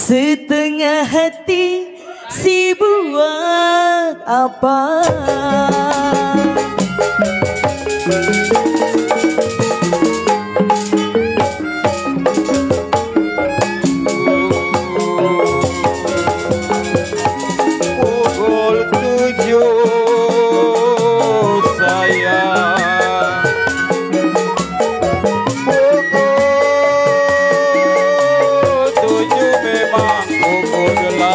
Setengah hati si buat apa? Pukul 7 sayang, pukul 7 memang pukul 8.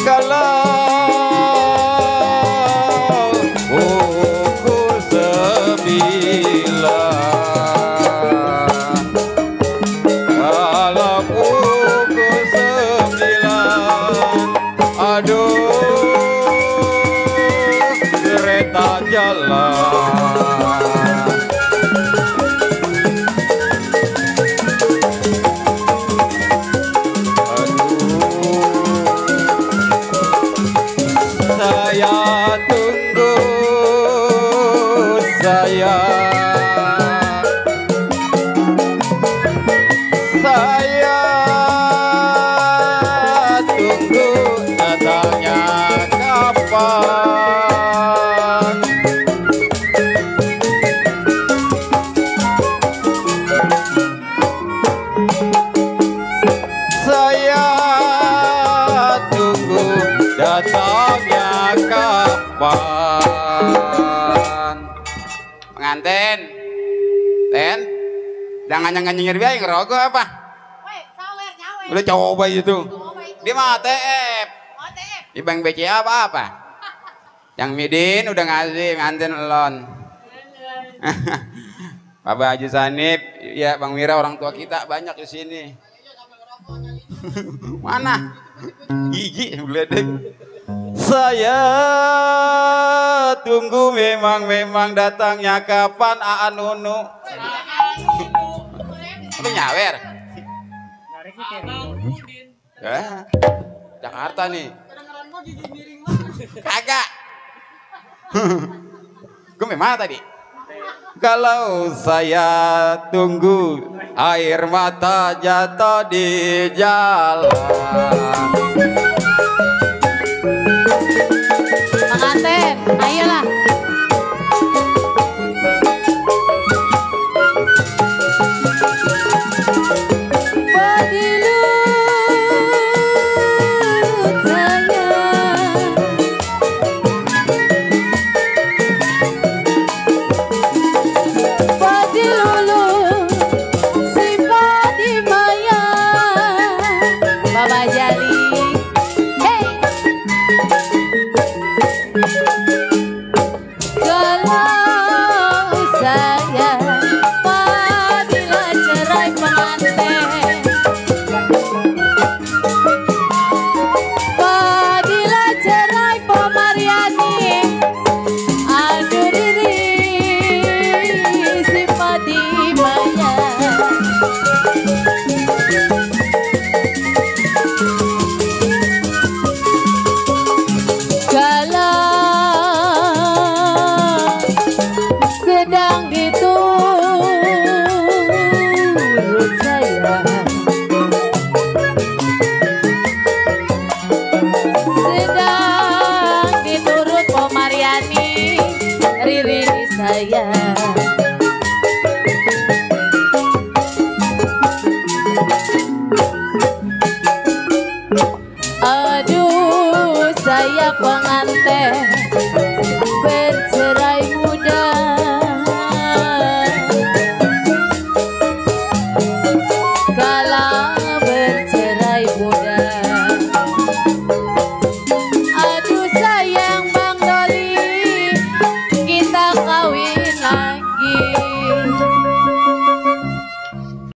Kalau pukul 9, kalau pukul 9, aduh kereta jalan. Saya tunggu saya tunggu datangnya kapan. Saya tunggu datangnya kapan. Pengantin, Ten, jangan nyengir biaya ngerogoh apa? Udah coba itu. Dia mah ATF. Di bank BCA apa? Yang Midin udah ngasih pengantin elon. Pak Haji Sanip, ya Bang Mira orang tua kita banyak di sini. Mana? Gigi beledek. Saya tunggu memang datangnya kapan Aan Nunu. Lu nyawer? Ya, Jakarta nih. Kagak. Gue memang tadi. Kalau saya tunggu air mata jatuh di jalan. Pengantin, ayolah. Sedang diturut Pomariani, Riri saya.